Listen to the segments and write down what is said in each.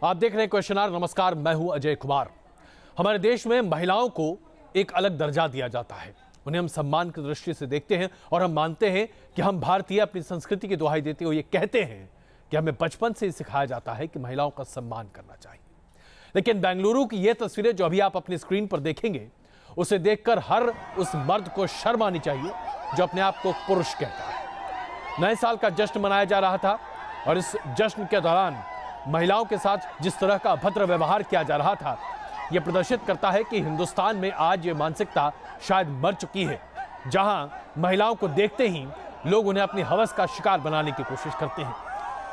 आप देख रहे हैं क्वेश्चन आवर। नमस्कार, मैं हूं अजय कुमार। हमारे देश में महिलाओं को एक अलग दर्जा दिया जाता है, उन्हें हम सम्मान की दृष्टि से देखते हैं और हम मानते हैं कि हम भारतीय अपनी संस्कृति की दुहाई देते हुए ये कहते हैं कि हमें बचपन से ही सिखाया जाता है कि महिलाओं का सम्मान करना चाहिए। लेकिन बेंगलुरु की ये तस्वीरें जो अभी आप अपनी स्क्रीन पर देखेंगे, उसे देखकर हर उस मर्द को शर्म आनी चाहिए जो अपने आप को पुरुष कहता है। नए साल का जश्न मनाया जा रहा था और इस जश्न के दौरान महिलाओं के साथ जिस तरह का अभद्र व्यवहार किया जा रहा था, यह प्रदर्शित करता है कि हिंदुस्तान में आज ये मानसिकता शायद मर चुकी है, जहां महिलाओं को देखते ही लोग उन्हें अपनी हवस का शिकार बनाने की कोशिश करते हैं।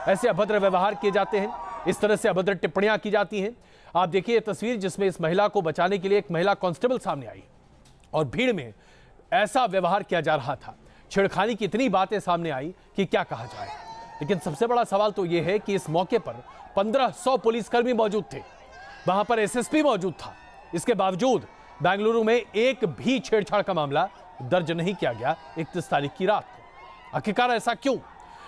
ऐसे अभद्र व्यवहार किए जाते हैं, इस तरह से अभद्र टिप्पणियां की जाती हैं। आप देखिए ये तस्वीर जिसमें इस महिला को बचाने के लिए एक महिला कांस्टेबल सामने आई और भीड़ में ऐसा व्यवहार किया जा रहा था, छेड़खानी की इतनी बातें सामने आई कि क्या कहा जाए। लेकिन सबसे बड़ा सवाल तो यह है कि इस मौके पर 1500 पुलिसकर्मी मौजूद थे, वहां पर एसएसपी मौजूद था। इसके बावजूद बेंगलुरु में एक भी छेड़छाड़ का मामला दर्ज नहीं किया गया 31 तारीख की रात को। आखिरकार ऐसा क्यों?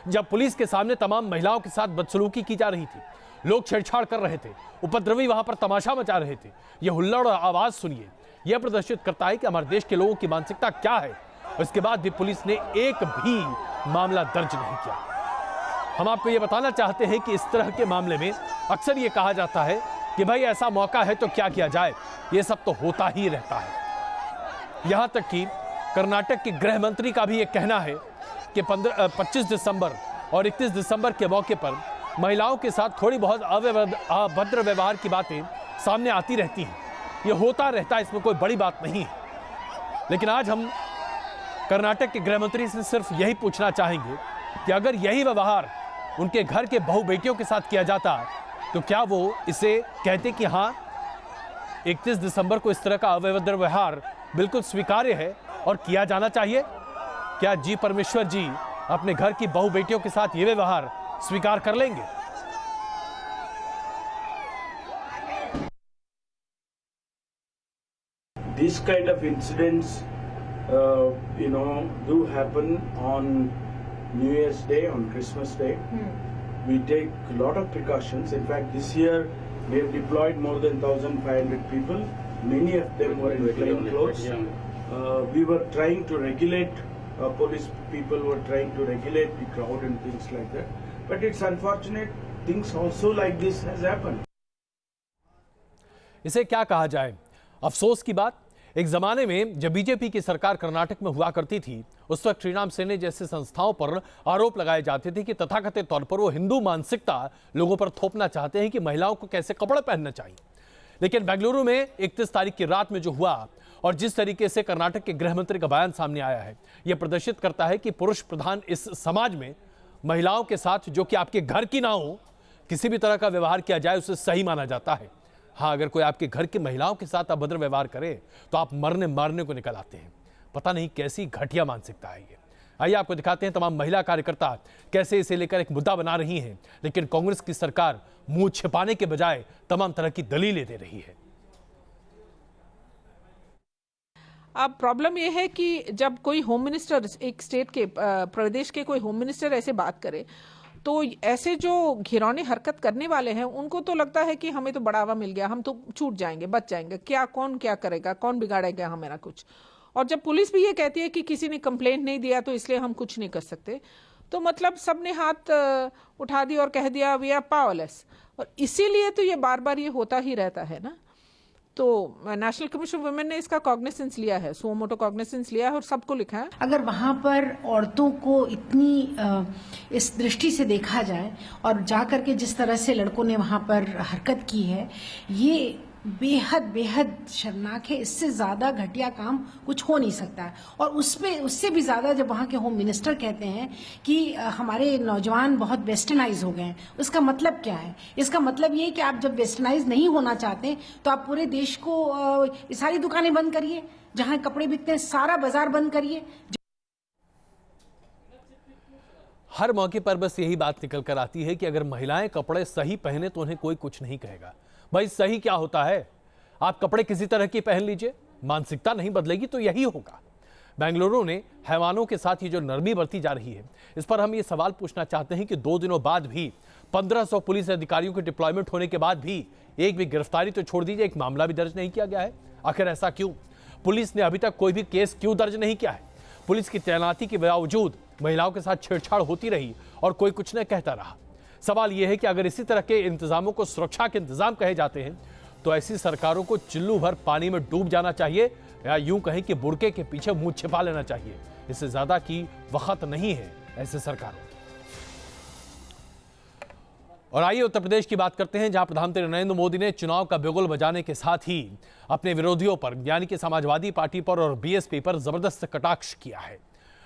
जब पुलिस के सामने तमाम महिलाओं के साथ बदसलूकी की जा रही थी, लोग छेड़छाड़ कर रहे थे, उपद्रवी वहां पर तमाशा मचा रहे थे। यह हुल्लड़ और आवाज सुनिए, यह प्रदर्शित करता है कि हमारे देश के लोगों की मानसिकता क्या है। इसके बाद भी पुलिस ने एक भी मामला दर्ज नहीं किया। हम आपको यह बताना चाहते हैं कि इस तरह के मामले में अक्सर यह कहा जाता है कि भाई ऐसा मौका है तो क्या किया जाए, यह सब तो होता ही रहता है। यहां तक कि कर्नाटक के गृह मंत्री का भी यह कहना है कि 25 दिसंबर और 31 दिसंबर के मौके पर महिलाओं के साथ थोड़ी बहुत अभद्र व्यवहार की बातें सामने आती रहती हैं। यह होता रहता है, इसमें कोई बड़ी बात नहीं है। लेकिन आज हम कर्नाटक के गृह मंत्री से सिर्फ यही पूछना चाहेंगे कि अगर यही व्यवहार उनके घर के बहू बेटियों के साथ किया जाता तो क्या वो इसे कहते कि हाँ, 31 दिसंबर को इस तरह का अभद्र व्यवहार बिल्कुल स्वीकार्य है और किया जाना चाहिए? क्या जी परमेश्वर जी अपने घर की बहू बेटियों के साथ ये व्यवहार स्वीकार कर लेंगे? This kind of incidents, do happen on New Year's Day, on Christmas Day. We take a lot of precautions. In fact, this year we have deployed more than 1,500 people. Many of them were in plain clothes. We were trying to regulate, police people were trying to regulate the crowd and things like that. But it's unfortunate, things also like this has happened. इसे क्या कहा जाए? अफसोस की बात, एक जमाने में जब बीजेपी की सरकार कर्नाटक में हुआ करती थी, उस वक्त श्रीराम सेने जैसे संस्थाओं पर आरोप लगाए जाते थे कि तथाकथित तौर पर वो हिंदू मानसिकता लोगों पर थोपना चाहते हैं कि महिलाओं को कैसे कपड़े पहनना चाहिए। लेकिन बेंगलुरु में 31 तारीख की रात में जो हुआ और जिस तरीके से कर्नाटक के गृह मंत्री का बयान सामने आया है, यह प्रदर्शित करता है कि पुरुष प्रधान इस समाज में महिलाओं के साथ, जो कि आपके घर की ना हो, किसी भी तरह का व्यवहार किया जाए उसे सही माना जाता है। हाँ, अगर कोई आपके घर की महिलाओं के साथ अभद्र व्यवहार करे तो आप मरने मारने को निकल आते हैं। पता नहीं कैसी घटिया मानसिकता है ये। आइए आपको दिखाते हैं तमाम महिला कार्यकर्ता कैसे इसे लेकर एक मुद्दा बना रही हैं, लेकिन कांग्रेस की सरकार मुंह छिपाने के बजाय तमाम तरह की दलीलें दे रही है। अब प्रॉब्लम यह है कि जब कोई होम मिनिस्टर, एक स्टेट के, प्रदेश के कोई होम मिनिस्टर ऐसे बात करे तो ऐसे जो घिनौनी हरकत करने वाले हैं उनको तो लगता है कि हमें तो बढ़ावा मिल गया, हम तो छूट जाएंगे, बच जाएंगे, क्या कौन क्या करेगा, कौन बिगाड़ेगा हमारा कुछ। और जब पुलिस भी ये कहती है कि किसी ने कंप्लेंट नहीं दिया तो इसलिए हम कुछ नहीं कर सकते, तो मतलब सबने हाथ उठा दिया और कह दिया वी आर पावरलेस। और इसीलिए तो ये बार बार ये होता ही रहता है ना। तो नेशनल कमीशन ऑफ वुमेन ने इसका कॉग्निसेंस लिया है, सो मोटो कॉग्निसेंस लिया है और सबको लिखा है। अगर वहां पर औरतों को इतनी इस दृष्टि से देखा जाए और जाकर के जिस तरह से लड़कों ने वहां पर हरकत की है, ये बेहद बेहद शर्मनाक है। इससे ज्यादा घटिया काम कुछ हो नहीं सकता है। और उससे भी ज्यादा जब वहां के होम मिनिस्टर कहते हैं कि हमारे नौजवान बहुत वेस्टर्नाइज हो गए हैं, उसका मतलब क्या है? इसका मतलब ये है कि आप जब वेस्टर्नाइज नहीं होना चाहते तो आप पूरे देश को सारी दुकानें बंद करिए, जहां कपड़े बिकते हैं सारा बाजार बंद करिए। हर मौके पर बस यही बात निकल कर आती है कि अगर महिलाएं कपड़े सही पहने तो उन्हें कोई कुछ नहीं कहेगा। भाई सही क्या होता है? आप कपड़े किसी तरह की पहन लीजिए, मानसिकता नहीं बदलेगी तो यही होगा। बेंगलुरु ने हैवानों के साथ ये जो नरमी बरती जा रही है, इस पर हम ये सवाल पूछना चाहते हैं कि 2 दिनों बाद भी 1500 पुलिस अधिकारियों के डिप्लॉयमेंट होने के बाद भी एक भी गिरफ्तारी तो छोड़ दीजिए, एक मामला भी दर्ज नहीं किया गया है। आखिर ऐसा क्यों? पुलिस ने अभी तक कोई भी केस क्यों दर्ज नहीं किया है? पुलिस की तैनाती के बावजूद महिलाओं के साथ छेड़छाड़ होती रही और कोई कुछ न कहता रहा। सवाल यह है कि अगर इसी तरह के इंतजामों को सुरक्षा के इंतजाम कहे जाते हैं तो ऐसी सरकारों को चिल्लू भर पानी में डूब जाना चाहिए, या यूं कहें कि बुर्के के पीछे मुंह छिपा लेना चाहिए। इससे ज्यादा की वक्त नहीं है ऐसे सरकारों की। और आइए उत्तर प्रदेश की बात करते हैं, जहां प्रधानमंत्री नरेंद्र मोदी ने चुनाव का बिगुल बजाने के साथ ही अपने विरोधियों पर यानी कि समाजवादी पार्टी पर और बीएसपी पर जबरदस्त कटाक्ष किया है।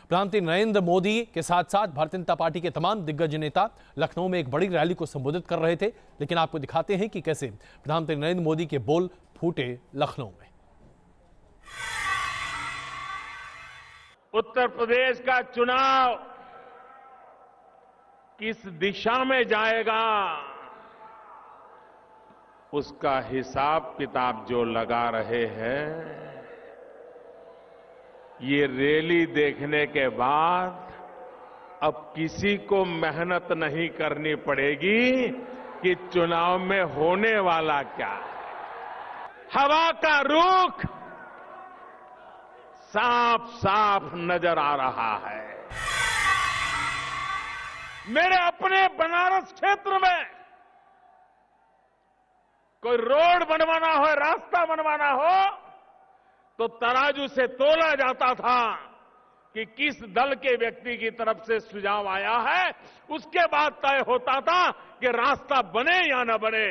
प्रधानमंत्री नरेंद्र मोदी के साथ साथ भारतीय जनता पार्टी के तमाम दिग्गज नेता लखनऊ में एक बड़ी रैली को संबोधित कर रहे थे, लेकिन आपको दिखाते हैं कि कैसे प्रधानमंत्री नरेंद्र मोदी के बोल फूटे लखनऊ में। उत्तर प्रदेश का चुनाव किस दिशा में जाएगा, उसका हिसाब किताब जो लगा रहे हैं, ये रैली देखने के बाद अब किसी को मेहनत नहीं करनी पड़ेगी कि चुनाव में होने वाला क्या है। हवा का रुख साफ साफ नजर आ रहा है। मेरे अपने बनारस क्षेत्र में कोई रोड बनवाना हो, रास्ता बनवाना हो, तो तराजू से तोला जाता था कि किस दल के व्यक्ति की तरफ से सुझाव आया है, उसके बाद तय होता था कि रास्ता बने या न बने।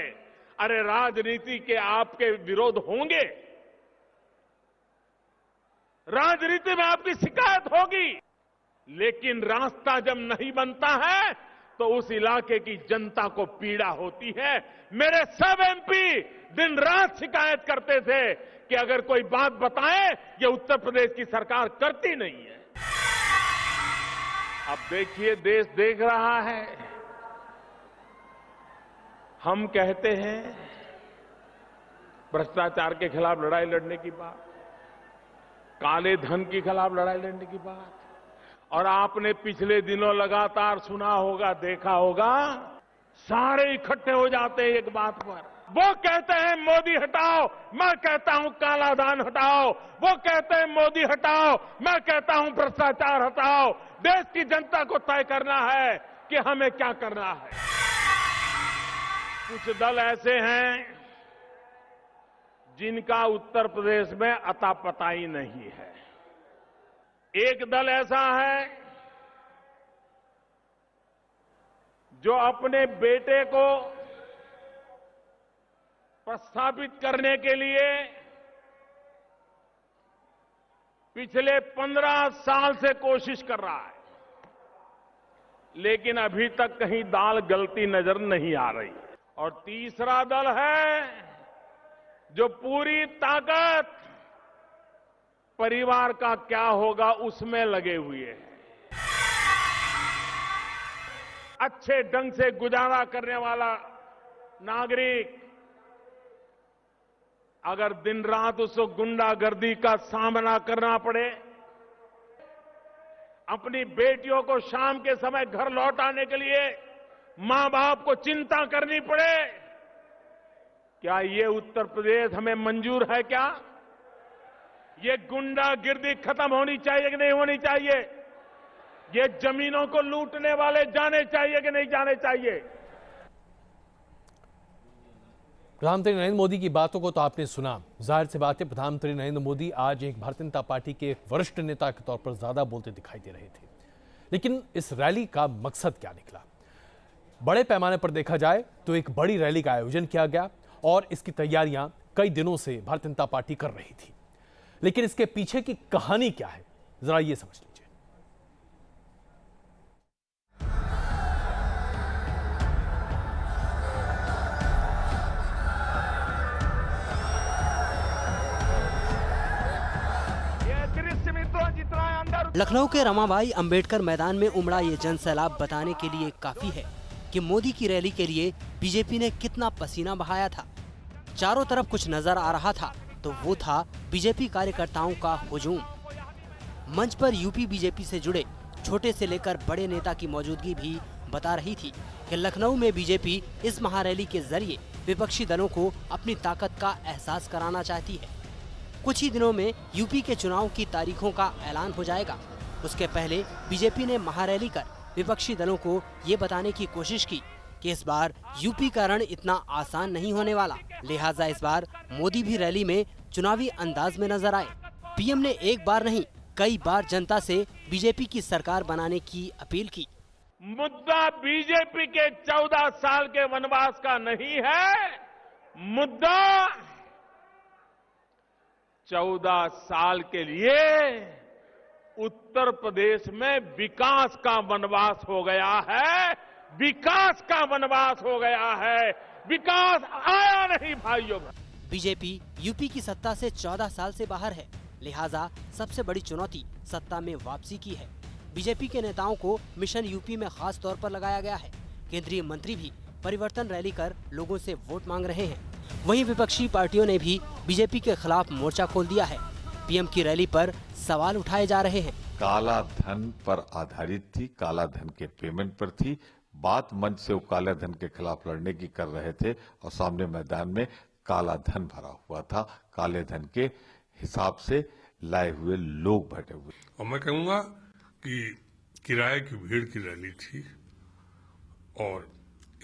अरे राजनीति के आपके विरोध होंगे, राजनीति में आपकी शिकायत होगी, लेकिन रास्ता जब नहीं बनता है तो उस इलाके की जनता को पीड़ा होती है। मेरे सब एमपी दिन रात शिकायत करते थे कि अगर कोई बात बताए, ये उत्तर प्रदेश की सरकार करती नहीं है। अब देखिए, देश देख रहा है। हम कहते हैं भ्रष्टाचार के खिलाफ लड़ाई लड़ने की बात, काले धन के खिलाफ लड़ाई लड़ने की बात, और आपने पिछले दिनों लगातार सुना होगा, देखा होगा, सारे इकट्ठे हो जाते हैं एक बात पर। वो कहते हैं मोदी हटाओ, मैं कहता हूं काला धन हटाओ। वो कहते हैं मोदी हटाओ, मैं कहता हूं भ्रष्टाचार हटाओ। देश की जनता को तय करना है कि हमें क्या करना है। कुछ दल ऐसे हैं जिनका उत्तर प्रदेश में अता पता ही नहीं है। एक दल ऐसा है जो अपने बेटे को प्रस्थापित करने के लिए पिछले 15 साल से कोशिश कर रहा है, लेकिन अभी तक कहीं दाल गलती नजर नहीं आ रही। और तीसरा दल है जो पूरी ताकत परिवार का क्या होगा उसमें लगे हुए हैं। अच्छे ढंग से गुजारा करने वाला नागरिक अगर दिन रात उसको गुंडागर्दी का सामना करना पड़े, अपनी बेटियों को शाम के समय घर लौटाने के लिए मां बाप को चिंता करनी पड़े, क्या ये उत्तर प्रदेश हमें मंजूर है? क्या ये गुंडागिर्दी खत्म होनी चाहिए कि नहीं होनी चाहिए? ये जमीनों को लूटने वाले जाने चाहिए कि नहीं जाने चाहिए? प्रधानमंत्री नरेंद्र मोदी की बातों को तो आपने सुना। जाहिर सी बात है, प्रधानमंत्री नरेंद्र मोदी आज एक भारतीय जनता पार्टी के एक वरिष्ठ नेता के तौर पर ज्यादा बोलते दिखाई दे रहे थे, लेकिन इस रैली का मकसद क्या निकला? बड़े पैमाने पर देखा जाए तो एक बड़ी रैली का आयोजन किया गया और इसकी तैयारियां कई दिनों से भारतीय जनता पार्टी कर रही थी, लेकिन इसके पीछे की कहानी क्या है, जरा ये समझ लीजिए। लखनऊ के रमाबाई अंबेडकर मैदान में उमड़ा ये जन सैलाब बताने के लिए काफी है कि मोदी की रैली के लिए बीजेपी ने कितना पसीना बहाया था। चारों तरफ कुछ नजर आ रहा था तो वो था बीजेपी कार्यकर्ताओं का हुजूम। मंच पर यूपी बीजेपी से जुड़े छोटे से लेकर बड़े नेता की मौजूदगी भी बता रही थी कि लखनऊ में बीजेपी इस महारैली के जरिए विपक्षी दलों को अपनी ताकत का एहसास कराना चाहती है। कुछ ही दिनों में यूपी के चुनाव की तारीखों का ऐलान हो जाएगा। उसके पहले बीजेपी ने महारैली कर विपक्षी दलों को ये बताने की कोशिश की कि इस बार यूपी का रण इतना आसान नहीं होने वाला, लिहाजा इस बार मोदी भी रैली में चुनावी अंदाज में नजर आए। पीएम ने एक बार नहीं कई बार जनता से बीजेपी की सरकार बनाने की अपील की। मुद्दा बीजेपी के 14 साल के वनवास का नहीं है, मुद्दा 14 साल के लिए उत्तर प्रदेश में विकास का वनवास हो गया है, विकास का वनवास हो गया है, विकास आया नहीं भाइयों। बीजेपी यूपी की सत्ता से 14 साल से बाहर है, लिहाजा सबसे बड़ी चुनौती सत्ता में वापसी की है। बीजेपी के नेताओं को मिशन यूपी में खास तौर पर लगाया गया है। केंद्रीय मंत्री भी परिवर्तन रैली कर लोगों से वोट मांग रहे हैं। वहीं विपक्षी पार्टियों ने भी बीजेपी के खिलाफ मोर्चा खोल दिया है। पीएम की रैली पर सवाल उठाए जा रहे हैं। काला धन पर आधारित थी, काला धन के पेमेंट पर थी। बात मंच से वो काले धन के खिलाफ लड़ने की कर रहे थे और सामने मैदान में काला धन भरा हुआ था। काले धन के हिसाब से लाए हुए लोग बैठे हुए। और मैं कहूंगा कि किराए की भीड़ की रैली थी और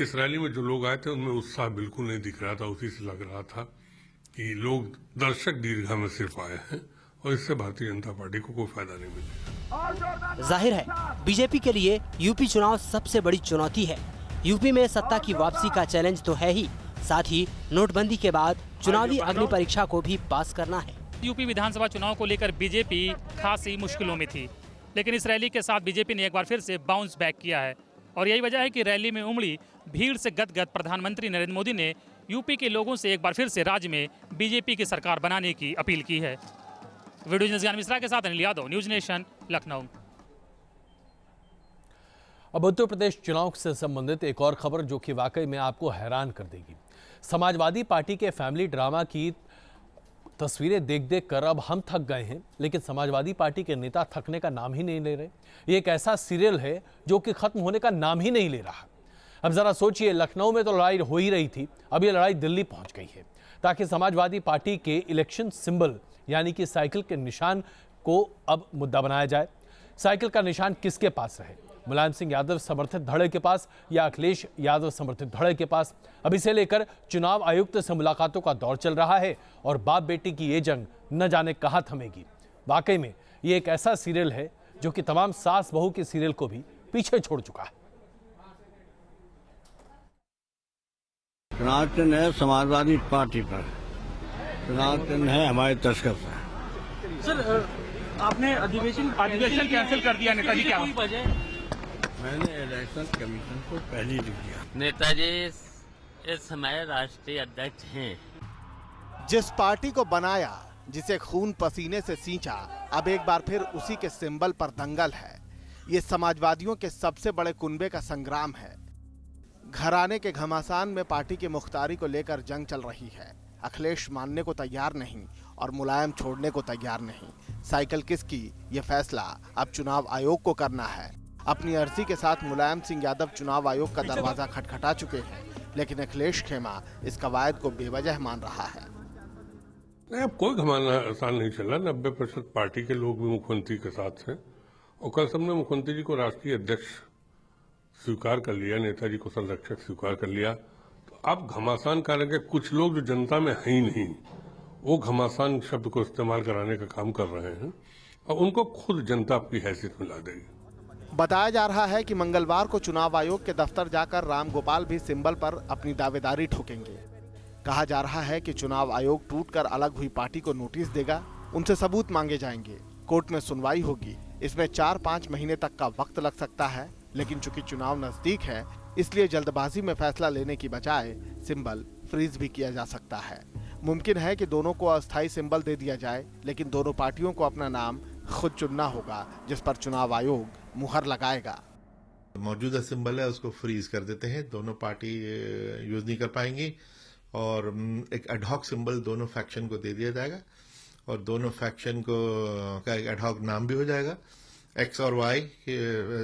इस रैली में जो लोग आए थे उनमें उत्साह बिल्कुल नहीं दिख रहा था। उसी से लग रहा था कि लोग दर्शक दीर्घा में सिर्फ आए हैं और इससे भारतीय जनता पार्टी को कोई फायदा नहीं मिलेगा। जाहिर है बीजेपी के लिए यूपी चुनाव सबसे बड़ी चुनौती है। यूपी में सत्ता की वापसी का चैलेंज तो है ही, साथ ही नोटबंदी के बाद चुनावी अग्नि परीक्षा को भी पास करना है। यूपी विधानसभा चुनाव को लेकर बीजेपी खासी मुश्किलों में थी, लेकिन इस रैली के साथ बीजेपी ने एक बार फिर से बाउंस बैक किया है और यही वजह है कि रैली में उमड़ी भीड़ से गदगद प्रधानमंत्री नरेंद्र मोदी ने यूपी के लोगों से एक बार फिर से राज्य में बीजेपी की सरकार बनाने की अपील की है। वीडियो जर्नलिस्ट ज्ञान मिश्रा के साथ अनिल यादव, न्यूज नेशन, लखनऊ। अब उत्तर प्रदेश चुनाव से संबंधित एक और खबर जो कि वाकई में आपको हैरान कर देगी। समाजवादी पार्टी के फैमिली ड्रामा की तस्वीरें देख देख कर अब हम थक गए हैं, लेकिन समाजवादी पार्टी के नेता थकने का नाम ही नहीं ले रहे। ये एक ऐसा सीरियल है जो कि खत्म होने का नाम ही नहीं ले रहा। अब जरा सोचिए, लखनऊ में तो लड़ाई हो ही रही थी, अब ये लड़ाई दिल्ली पहुंच गई है ताकि समाजवादी पार्टी के इलेक्शन सिंबल यानी कि साइकिल के निशान को अब मुद्दा बनाया जाए। साइकिल का निशान किसके पास रहे, मुलायम सिंह यादव समर्थित धड़े के पास या अखिलेश यादव समर्थित धड़े के पास? अब इसे लेकर चुनाव आयुक्त से मुलाकातों का दौर चल रहा है और बाप बेटी की ये जंग न जाने कहां थमेगी। वाकई में ये एक ऐसा सीरियल है जो कि तमाम सास बहू के सीरियल को भी पीछे छोड़ चुका है। चुनाव चिन्ह है समाजवादी पार्टी पर, चुनाव चिन्ह है हमारे तस्कर पर। सर, आपने अधिवेशन कैंसिल कर दिया नेताजी, क्या मैंने इलेक्शन कमीशन को पहले लिख दिया। नेताजी इस समय राष्ट्रीय अध्यक्ष हैं। जिस पार्टी को बनाया, जिसे खून पसीने से सींचा, अब एक बार फिर उसी के सिंबल पर दंगल है। ये समाजवादियों के सबसे बड़े कुनबे का संग्राम है। घराने के घमासान में पार्टी की मुख्तारी को लेकर जंग चल रही है। अखिलेश मानने को तैयार नहीं और मुलायम छोड़ने को तैयार नहीं। साइकिल किसकी, ये फैसला अब चुनाव आयोग को करना है। अपनी अर्जी के साथ मुलायम सिंह यादव चुनाव आयोग का दरवाजा खटखटा चुके हैं, लेकिन अखिलेश खेमा इस कवायद को बेवजह मान रहा है। नहीं, अब कोई घमाना आसान नहीं चला। 90% पार्टी के लोग भी मुख्यमंत्री के साथ हैं और कल सबने मुख्यमंत्री जी को राष्ट्रीय अध्यक्ष स्वीकार कर लिया, नेताजी को संरक्षक स्वीकार कर लिया। तो अब घमासान करेंगे कुछ लोग जो जनता में है ही नहीं, वो घमासान शब्द को इस्तेमाल कराने का काम कर रहे हैं और उनको खुद जनता अपनी हैसियत में ला देगी। बताया जा रहा है कि मंगलवार को चुनाव आयोग के दफ्तर जाकर राम गोपाल भी सिंबल पर अपनी दावेदारी ठोकेंगे। कहा जा रहा है कि चुनाव आयोग टूटकर अलग हुई पार्टी को नोटिस देगा, उनसे सबूत मांगे जाएंगे, कोर्ट में सुनवाई होगी। इसमें 4-5 महीने तक का वक्त लग सकता है, लेकिन चूंकि चुनाव नजदीक है इसलिए जल्दबाजी में फैसला लेने की बजाय सिंबल फ्रीज भी किया जा सकता है। मुमकिन है कि दोनों को अस्थायी सिंबल दे दिया जाए, लेकिन दोनों पार्टियों को अपना नाम खुद चुनना होगा जिस पर चुनाव आयोग मुहर लगाएगा। मौजूदा सिंबल है उसको फ्रीज कर देते हैं, दोनों पार्टी यूज नहीं कर पाएंगी और एक एडहॉक सिंबल दोनों फैक्शन को दे दिया जाएगा और दोनों फैक्शन को का एक एडहॉक नाम भी हो जाएगा एक्स और Y,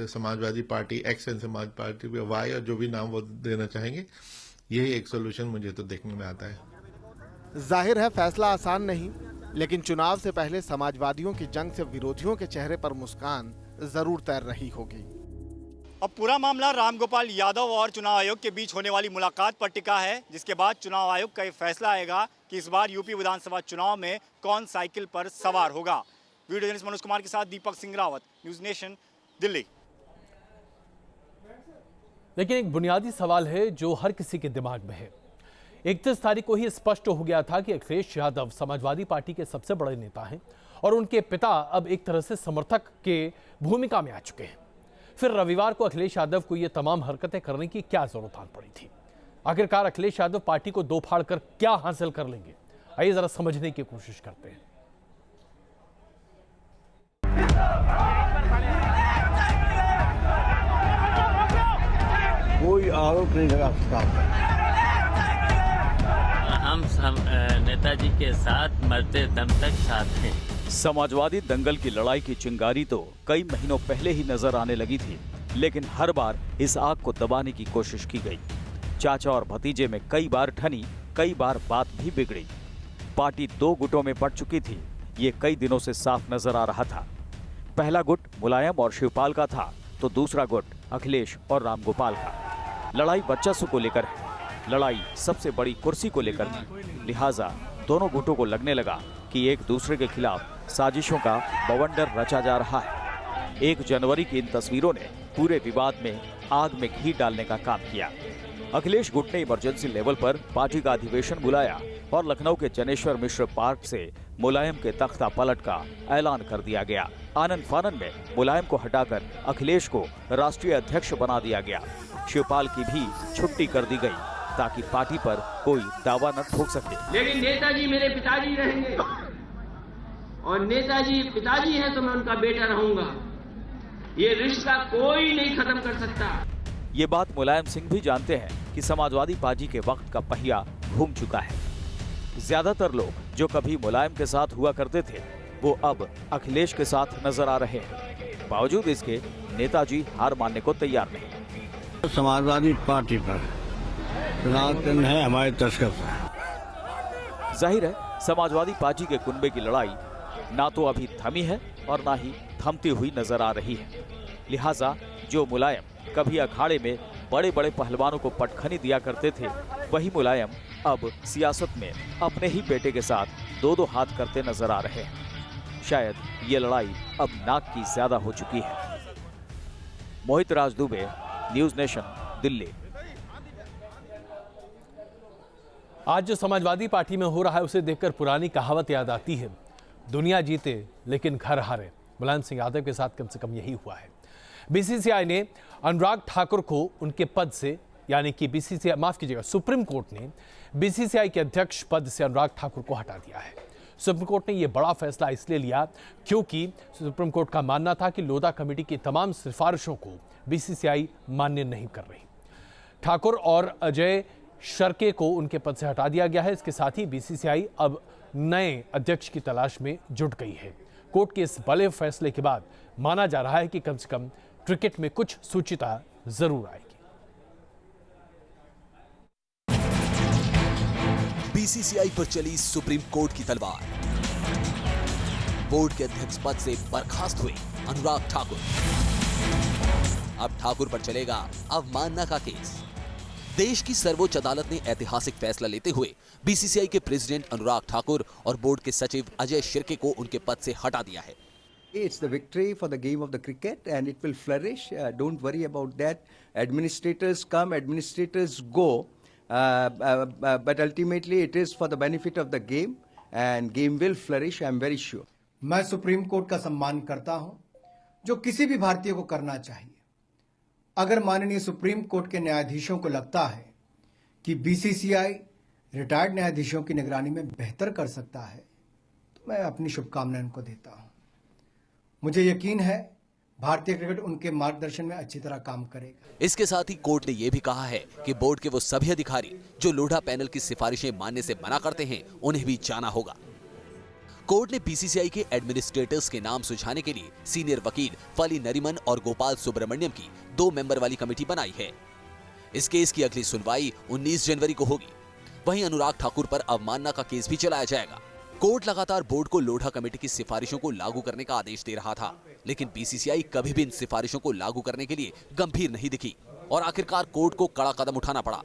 Samajwadi Party X and Samaj Party Y, और जो भी नाम वो देना चाहेंगे, यही एक सोल्यूशन मुझे तो देखने में आता है। जाहिर है फैसला आसान नहीं, लेकिन चुनाव से पहले समाजवादियों की जंग से विरोधियों के चेहरे पर मुस्कान जरूर तैर रही होगी। अब पूरा मामला रामगोपाल यादव और चुनाव आयोग के बीच होने वाली मुलाकात पर टिका है, जिसके बाद चुनाव आयोग का ये फैसला आएगा कि इस बार यूपी विधानसभा चुनाव में कौन साइकिल पर सवार होगा। वीडियो जर्नलिस्ट मनोज कुमार के साथ दीपक सिंह रावत, न्यूज नेशन, दिल्ली। लेकिन एक बुनियादी सवाल है जो हर किसी के दिमाग में है। 31 तारीख को ही स्पष्ट हो गया था कि अखिलेश यादव समाजवादी पार्टी के सबसे बड़े नेता हैं और उनके पिता अब एक तरह से समर्थक के भूमिका में आ चुके हैं। फिर रविवार को अखिलेश यादव को ये तमाम हरकतें करने की क्या जरूरत आन पड़ी थी? आखिरकार अखिलेश यादव पार्टी को दो फाड़ कर क्या हासिल कर लेंगे? आइए जरा समझने की कोशिश करते हैं। कोई आरोप नहीं लगा सकता। हम नेताजी के साथ मरते दम तक साथ हैं। समाजवादी दंगल की लड़ाई की चिंगारी तो कई महीनों पहले ही नजर आने लगी थी, लेकिन हर बार इस आग को दबाने की कोशिश की गई। चाचा और भतीजे में कई बार ठनी, कई बार बात भी बिगड़ी। पार्टी दो गुटों में बंट चुकी थी, ये कई दिनों से साफ नजर आ रहा था। पहला गुट मुलायम और शिवपाल का था, तो दूसरा गुट अखिलेश और रामगोपाल का। लड़ाई वर्चस्व को लेकर है, लड़ाई सबसे बड़ी कुर्सी को लेकर थी। लिहाजा दोनों गुटों को लगने लगा कि एक दूसरे के खिलाफ साजिशों का बवंडर रचा जा रहा है। 1 जनवरी की इन तस्वीरों ने पूरे विवाद में आग में घी डालने का काम किया। अखिलेश गुट ने इमरजेंसी लेवल पर पार्टी का अधिवेशन बुलाया और लखनऊ के जनेश्वर मिश्र पार्क से मुलायम के तख्ता पलट का ऐलान कर दिया गया। आनंद फानन में मुलायम को हटाकर अखिलेश को राष्ट्रीय अध्यक्ष बना दिया गया। शिवपाल की भी छुट्टी कर दी गई ताकि पार्टी पर कोई दावा न ठोक सके। लेकिन नेताजी मेरे पिताजी रहेंगे और नेताजी पिताजी हैं तो मैं उनका बेटा रहूंगा। ये रिश्ता कोई नहीं खत्म कर सकता। ये बात मुलायम सिंह भी जानते हैं कि समाजवादी पार्टी के वक्त का पहिया घूम चुका है। ज्यादातर लोग जो कभी मुलायम के साथ हुआ करते थे, वो अब अखिलेश के साथ नजर आ रहे हैं। बावजूद इसके नेताजी हार मानने को तैयार नहीं। समाजवादी पार्टी पर सनातन है हमारे तस्कर। जाहिर है समाजवादी पार्टी के कुनबे की लड़ाई ना तो अभी थमी है और ना ही थमती हुई नजर आ रही है। लिहाजा जो मुलायम कभी अखाड़े में बड़े बड़े पहलवानों को पटखनी दिया करते थे, वही मुलायम अब सियासत में अपने ही बेटे के साथ दो दो हाथ करते नजर आ रहे हैं। शायद ये लड़ाई अब नाक की ज्यादा हो चुकी है। मोहित राज दुबे, न्यूज नेशन, दिल्ली। आज जो समाजवादी पार्टी में हो रहा है उसे देखकर पुरानी कहावत याद आती है, दुनिया जीते लेकिन घर हारे। मुलायम सिंह यादव के साथ कम से कम यही हुआ है। बीसीसीआई ने अनुराग ठाकुर को उनके पद से, यानी कि बीसीसीआई माफ कीजिएगा, सुप्रीम कोर्ट ने बीसीसीआई के अध्यक्ष पद से अनुराग ठाकुर को हटा दिया है। सुप्रीम कोर्ट ने यह बड़ा फैसला इसलिए लिया क्योंकि सुप्रीम कोर्ट का मानना था कि लोधा कमेटी की तमाम सिफारिशों को बीसीसीआई मान्य नहीं कर रही। ठाकुर और अजय शर्के को उनके पद से हटा दिया गया है। इसके साथ ही बीसीसीआई अब नए अध्यक्ष की तलाश में जुट गई है। कोर्ट के इस बड़े फैसले के बाद माना जा रहा है कि कम से कम क्रिकेट में कुछ सूचिता जरूर आएगी। बीसीसीआई पर चली सुप्रीम कोर्ट की तलवार। बोर्ड के अध्यक्ष पद से बर्खास्त हुए अनुराग ठाकुर। अब ठाकुर पर चलेगा अवमानना का केस। देश की सर्वोच्च अदालत ने ऐतिहासिक फैसला लेते हुए बीसीसीआई के प्रेसिडेंट अनुराग ठाकुर और बोर्ड के सचिव अजय शिर्के को उनके पद से हटा दिया है। It's the victory for the game of the cricket and it will flourish. Don't worry about that. Administrators come, administrators go. But ultimately it is for the benefit of the game and game will flourish, I'm very sure. मैं supreme court का सम्मान करता हूं, जो किसी भी भारतीय को करना चाहिए। अगर माननीय सुप्रीम कोर्ट के न्यायाधीशों को लगता है कि बीसीसीआई रिटायर्ड न्यायाधीशों की निगरानी में बेहतर कर सकता है, तो मैं अपनी शुभकामनाएं उनको देता हूं। मुझे यकीन है भारतीय क्रिकेट उनके मार्गदर्शन में अच्छी तरह काम करेगा। इसके साथ ही कोर्ट ने यह भी कहा है कि बोर्ड के वो सभी अधिकारी जो लोढ़ा पैनल की सिफारिशें मानने से मना करते हैं, उन्हें भी जाना होगा। कोर्ट ने बीसीसीआई के एडमिनिस्ट्रेटर्स के नाम सुझाने के लिए सीनियर वकील फली नरीमन और गोपाल सुब्रमण्यम की 2 मेंबर वाली कमेटी बनाई है। इस केस की अगली सुनवाई 19 जनवरी को होगी। वहीं अनुराग ठाकुर पर अवमानना का केस भी चलाया जाएगा। कोर्ट लगातार बोर्ड को लोढ़ा कमेटी की सिफारिशों को लागू करने का आदेश दे रहा था, लेकिन बीसीसीआई कभी भी इन सिफारिशों को लागू करने के लिए गंभीर नहीं दिखी और आखिरकार कोर्ट को कड़ा कदम उठाना पड़ा।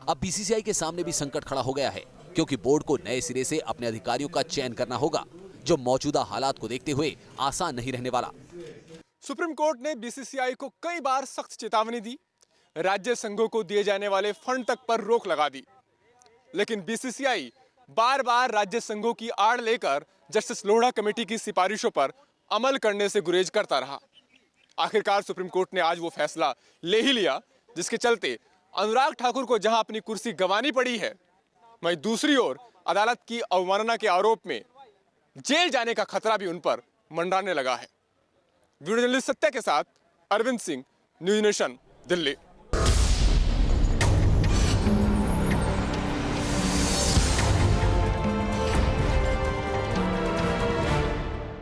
अब बीसीसीआई के सामने भी संकट खड़ा हो गया है, क्योंकि बोर्ड को नए सिरे से अपने अधिकारियों का चयन करना होगा, जो मौजूदा हालात को देखते हुए आसान नहीं रहने वाला। सुप्रीम कोर्ट ने बीसीसीआई को कई बार सख्त चेतावनी दी, राज्य संघों को दिए जाने वाले फंड तक पर रोक लगा दी, लेकिन बीसीसीआई बार बार राज्य संघों की आड़ लेकर जस्टिस लोढ़ा कमेटी की सिफारिशों पर अमल करने से गुरेज करता रहा। आखिरकार सुप्रीम कोर्ट ने आज वो फैसला ले ही लिया, जिसके चलते अनुराग ठाकुर को जहां अपनी कुर्सी गंवानी पड़ी है, वहीं दूसरी ओर अदालत की अवमानना के आरोप में जेल जाने का खतरा भी उन पर मंडराने लगा है। वीडियो जर्नलिस्ट सत्य के साथ अरविंद सिंह, न्यूज नेशन, दिल्ली।